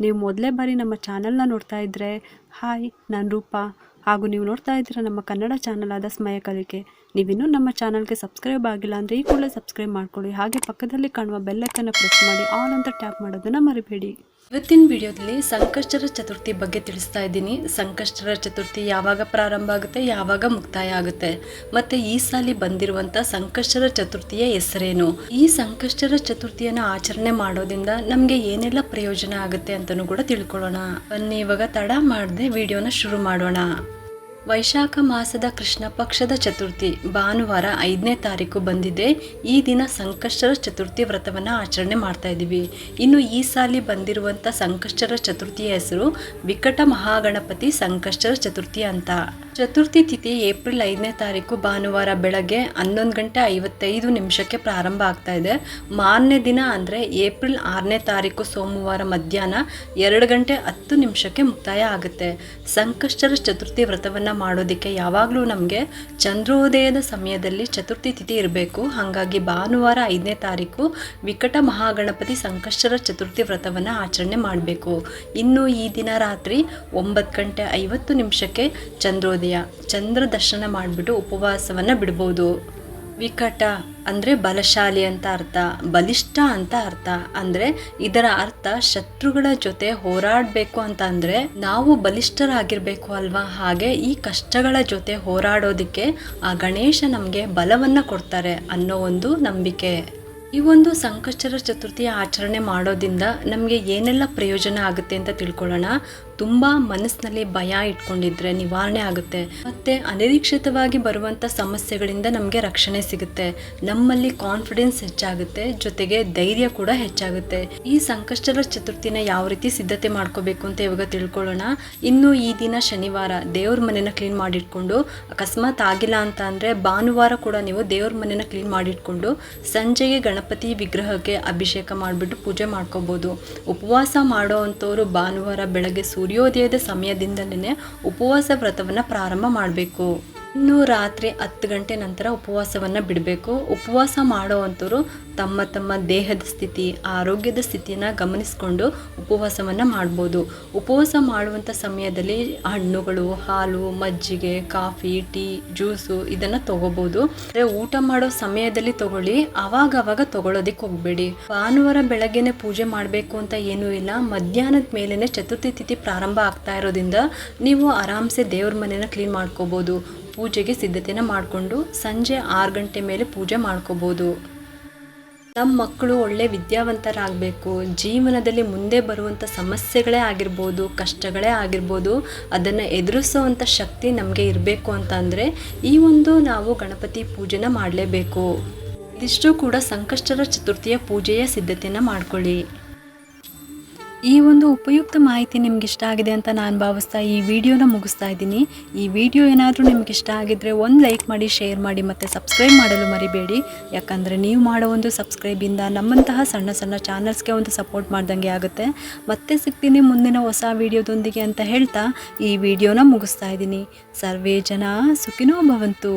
ನೀವು ಮೊದಲೇ ಬಾರಿ ನಮ್ಮ ಚಾನಲ್ನ ನೋಡ್ತಾ ಇದ್ದರೆ ಹಾಯ್, ನಾನು ರೂಪಾ. ಹಾಗೂ ನೀವು ನೋಡ್ತಾ ಇದ್ದೀರಾ ನಮ್ಮ ಕನ್ನಡ ಚಾನಲ್ ಆದ ಸ್ಮಯ ಕಲಿಕೆ. ನೀವಿನ್ನೂ ನಮ್ಮ ಚಾನಲ್ಗೆ ಸಬ್ಸ್ಕ್ರೈಬ್ ಆಗಿಲ್ಲ ಅಂದರೆ ಈ ಕೂಡಲೇ ಸಬ್ಸ್ಕ್ರೈಬ್ ಮಾಡ್ಕೊಳ್ಳಿ. ಹಾಗೆ ಪಕ್ಕದಲ್ಲಿ ಕಾಣುವ ಬೆಲ್ಲೈಕನ್ನ ಪ್ರೆಸ್ ಮಾಡಿ ಆಲ್ ಅಂತ ಟ್ಯಾಪ್ ಮಾಡೋದನ್ನು ಮರಿಬೇಡಿ. ಇವತ್ತಿನ ವಿಡಿಯೋದಲ್ಲಿ ಸಂಕಷ್ಟರ ಚತುರ್ಥಿ ಬಗ್ಗೆ ತಿಳಿಸ್ತಾ ಇದ್ದೀನಿ. ಸಂಕಷ್ಟರ ಚತುರ್ಥಿ ಯಾವಾಗ ಪ್ರಾರಂಭ ಆಗುತ್ತೆ, ಯಾವಾಗ ಮುಕ್ತಾಯ ಆಗುತ್ತೆ, ಮತ್ತೆ ಈ ಸಾಲಿ ಬಂದಿರುವಂತ ಸಂಕಷ್ಟರ ಚತುರ್ಥಿಯ ಹೆಸರೇನು, ಈ ಸಂಕಷ್ಟರ ಚತುರ್ಥಿಯನ್ನು ಆಚರಣೆ ಮಾಡೋದ್ರಿಂದ ನಮಗೆ ಏನೆಲ್ಲ ಪ್ರಯೋಜನ ಆಗುತ್ತೆ ಅಂತಲೂ ಕೂಡ ತಿಳ್ಕೊಳ್ಳೋಣ. ಬನ್ನಿ ಇವಾಗ ತಡ ಮಾಡದೆ ವಿಡಿಯೋನ ಶುರು ಮಾಡೋಣ. ವೈಶಾಖ ಮಾಸದ ಕೃಷ್ಣ ಪಕ್ಷದ ಚತುರ್ಥಿ ಭಾನುವಾರ 5ನೇ ತಾರೀಕು ಬಂದಿದೆ. ಈ ದಿನ ಸಂಕಷ್ಟರ ಚತುರ್ಥಿ ವ್ರತವನ್ನು ಆಚರಣೆ ಮಾಡ್ತಾ ಇದ್ದೀವಿ. ಇನ್ನು ಈ ಸಾಲಿ ಬಂದಿರುವಂಥ ಸಂಕಷ್ಟರ ಚತುರ್ಥಿಯ ಹೆಸರು ವಿಕಟ ಮಹಾಗಣಪತಿ ಸಂಕಷ್ಟರ ಚತುರ್ಥಿ ಅಂತ. ಚತುರ್ಥಿ ತಿಥಿ ಏಪ್ರಿಲ್ 5ನೇ ತಾರೀಕು ಭಾನುವಾರ ಬೆಳಗ್ಗೆ 11:55 ಪ್ರಾರಂಭ ಆಗ್ತಾ ಇದೆ. ಮಾರನೇ ದಿನ ಅಂದರೆ ಏಪ್ರಿಲ್ 6ನೇ ತಾರೀಕು ಸೋಮವಾರ ಮಧ್ಯಾಹ್ನ 2:10 ಮುಕ್ತಾಯ ಆಗುತ್ತೆ. ಸಂಕಷ್ಟರ ಚತುರ್ಥಿ ವ್ರತವನ್ನು ಮಾಡೋದಕ್ಕೆ ಯಾವಾಗಲೂ ನಮಗೆ ಚಂದ್ರೋದಯದ ಸಮಯದಲ್ಲಿ ಚತುರ್ಥಿ ತಿಥಿ ಇರಬೇಕು. ಹಾಗಾಗಿ ಭಾನುವಾರ 5ನೇ ತಾರೀಕು ವಿಕಟ ಮಹಾಗಣಪತಿ ಸಂಕಷ್ಟರ ಚತುರ್ಥಿ ವ್ರತವನ್ನು ಆಚರಣೆ ಮಾಡಬೇಕು. ಇನ್ನು ಈ ದಿನ ರಾತ್ರಿ 9:50 ಚಂದ್ರೋದಯ, ಚಂದ್ರ ದರ್ಶನ ಮಾಡಿಬಿಟ್ಟು ಉಪವಾಸವನ್ನು ಬಿಡ್ಬೋದು. ವಿಕಟ ಅಂದರೆ ಬಲಶಾಲಿ ಅಂತ ಅರ್ಥ, ಬಲಿಷ್ಠ ಅಂತ ಅರ್ಥ. ಅಂದರೆ ಇದರ ಅರ್ಥ ಶತ್ರುಗಳ ಜೊತೆ ಹೋರಾಡಬೇಕು ಅಂತ ಅಂದರೆ ನಾವು ಬಲಿಷ್ಠರಾಗಿರ್ಬೇಕು ಅಲ್ವಾ. ಹಾಗೆ ಈ ಕಷ್ಟಗಳ ಜೊತೆ ಹೋರಾಡೋದಕ್ಕೆ ಆ ಗಣೇಶ ನಮಗೆ ಬಲವನ್ನು ಕೊಡ್ತಾರೆ ಅನ್ನೋ ಒಂದು ನಂಬಿಕೆ. ಈ ಒಂದು ಸಂಕಷ್ಟರ ಚತುರ್ಥಿಯ ಆಚರಣೆ ಮಾಡೋದ್ರಿಂದ ನಮಗೆ ಏನೆಲ್ಲ ಪ್ರಯೋಜನ ಆಗುತ್ತೆ ಅಂತ ತಿಳ್ಕೊಳ್ಳೋಣ. ತುಂಬ ಮನಸ್ಸಿನಲ್ಲಿ ಭಯ ಇಟ್ಕೊಂಡಿದ್ರೆ ನಿವಾರಣೆ ಆಗುತ್ತೆ. ಮತ್ತು ಅನಿರೀಕ್ಷಿತವಾಗಿ ಬರುವಂಥ ಸಮಸ್ಯೆಗಳಿಂದ ನಮಗೆ ರಕ್ಷಣೆ ಸಿಗುತ್ತೆ. ನಮ್ಮಲ್ಲಿ ಕಾನ್ಫಿಡೆನ್ಸ್ ಹೆಚ್ಚಾಗುತ್ತೆ, ಜೊತೆಗೆ ಧೈರ್ಯ ಕೂಡ ಹೆಚ್ಚಾಗುತ್ತೆ. ಈ ಸಂಕಷ್ಟರ ಚತುರ್ಥಿನ ಯಾವ ರೀತಿ ಸಿದ್ಧತೆ ಮಾಡ್ಕೋಬೇಕು ಅಂತ ಇವಾಗ ತಿಳ್ಕೊಳ್ಳೋಣ. ಇನ್ನು ಈ ದಿನ ಶನಿವಾರ ದೇವ್ರ ಮನೆನ ಕ್ಲೀನ್ ಮಾಡಿಟ್ಕೊಂಡು, ಅಕಸ್ಮಾತ್ ಆಗಿಲ್ಲ ಅಂತ ಅಂದರೆ ಭಾನುವಾರ ಕೂಡ ನೀವು ದೇವ್ರ ಮನೆನ ಕ್ಲೀನ್ ಮಾಡಿಟ್ಕೊಂಡು ಸಂಜೆಗೆ ಗಣಪತಿ ವಿಗ್ರಹಕ್ಕೆ ಅಭಿಷೇಕ ಮಾಡಿಬಿಟ್ಟು ಪೂಜೆ ಮಾಡ್ಕೋಬೋದು. ಉಪವಾಸ ಮಾಡೋ ಅಂಥವ್ರು ಭಾನುವಾರ ಬೆಳಗ್ಗೆ ಸೂರ್ಯೋದಯದ ಸಮಯದಿಂದಲೇ ಉಪವಾಸ ವ್ರತವನ್ನು ಪ್ರಾರಂಭ ಮಾಡಬೇಕು. ಇನ್ನು ರಾತ್ರಿ 10 ಗಂಟೆ ನಂತರ ಉಪವಾಸವನ್ನು ಬಿಡಬೇಕು. ಉಪವಾಸ ಮಾಡುವಂಥವ್ರು ತಮ್ಮ ತಮ್ಮ ದೇಹದ ಸ್ಥಿತಿ, ಆರೋಗ್ಯದ ಸ್ಥಿತಿಯನ್ನು ಗಮನಿಸಿಕೊಂಡು ಉಪವಾಸವನ್ನು ಮಾಡ್ಬೋದು. ಉಪವಾಸ ಮಾಡುವಂಥ ಸಮಯದಲ್ಲಿ ಹಣ್ಣುಗಳು, ಹಾಲು, ಮಜ್ಜಿಗೆ, ಕಾಫಿ, ಟೀ, ಜ್ಯೂಸು ಇದನ್ನು ತಗೋಬೋದು. ಅಂದರೆ ಊಟ ಮಾಡೋ ಸಮಯದಲ್ಲಿ ತಗೊಳ್ಳಿ, ಆವಾಗ ತಗೊಳ್ಳೋದಕ್ಕೆ ಹೋಗಬೇಡಿ. ಭಾನುವಾರ ಬೆಳಗ್ಗೆನೆ ಪೂಜೆ ಮಾಡಬೇಕು ಅಂತ ಏನೂ ಇಲ್ಲ. ಮಧ್ಯಾಹ್ನದ ಮೇಲೇ ಚತುರ್ಥಿ ತಿಥಿ ಪ್ರಾರಂಭ ಆಗ್ತಾ ಇರೋದ್ರಿಂದ ನೀವು ಆರಾಮ್ಸೆ ದೇವ್ರ ಮನೆನ ಕ್ಲೀನ್ ಮಾಡ್ಕೋಬೋದು. ಪೂಜೆಗೆ ಸಿದ್ಧತೆನ ಮಾಡಿಕೊಂಡು ಸಂಜೆ 6 ಗಂಟೆ ಮೇಲೆ ಪೂಜೆ ಮಾಡ್ಕೋಬೋದು. ನಮ್ಮ ಮಕ್ಕಳು ಒಳ್ಳೆ ವಿದ್ಯಾವಂತರಾಗಬೇಕು, ಜೀವನದಲ್ಲಿ ಮುಂದೆ ಬರುವಂಥ ಸಮಸ್ಯೆಗಳೇ ಆಗಿರ್ಬೋದು, ಕಷ್ಟಗಳೇ ಆಗಿರ್ಬೋದು, ಅದನ್ನು ಎದುರಿಸೋವಂಥ ಶಕ್ತಿ ನಮಗೆ ಇರಬೇಕು ಅಂತ ಅಂದರೆ ಈ ಒಂದು ನಾವು ಗಣಪತಿ ಪೂಜೆನ ಮಾಡಲೇಬೇಕು. ಇದಿಷ್ಟು ಕೂಡ ಸಂಕಷ್ಟರ ಚತುರ್ಥಿಯ ಪೂಜೆಯ ಸಿದ್ಧತೆಯನ್ನು ಮಾಡ್ಕೊಳ್ಳಿ. ಈ ಒಂದು ಉಪಯುಕ್ತ ಮಾಹಿತಿ ನಿಮ್ಗೆ ಇಷ್ಟ ಆಗಿದೆ ಅಂತ ನಾನು ಭಾವಿಸ್ತಾ ಈ ವಿಡಿಯೋನ ಮುಗಿಸ್ತಾ ಇದ್ದೀನಿ. ಈ ವಿಡಿಯೋ ಏನಾದರೂ ನಿಮ್ಗೆ ಇಷ್ಟ ಆಗಿದ್ದರೆ ಒಂದು ಲೈಕ್ ಮಾಡಿ, ಶೇರ್ ಮಾಡಿ, ಮತ್ತು ಸಬ್ಸ್ಕ್ರೈಬ್ ಮಾಡಲು ಮರಿಬೇಡಿ. ಯಾಕಂದರೆ ನೀವು ಮಾಡೋ ಒಂದು ಸಬ್ಸ್ಕ್ರೈಬಿಂದ ನಮ್ಮಂತಹ ಸಣ್ಣ ಸಣ್ಣ ಚಾನಲ್ಸ್ಗೆ ಒಂದು ಸಪೋರ್ಟ್ ಮಾಡ್ದಂಗೆ ಆಗುತ್ತೆ. ಮತ್ತೆ ಸಿಗ್ತೀನಿ ಮುಂದಿನ ಹೊಸ ವಿಡಿಯೋದೊಂದಿಗೆ ಅಂತ ಹೇಳ್ತಾ ಈ ವಿಡಿಯೋನ ಮುಗಿಸ್ತಾ ಇದ್ದೀನಿ. ಸರ್ವೇ ಜನ ಸುಖಿನೋ ಭವಂತು.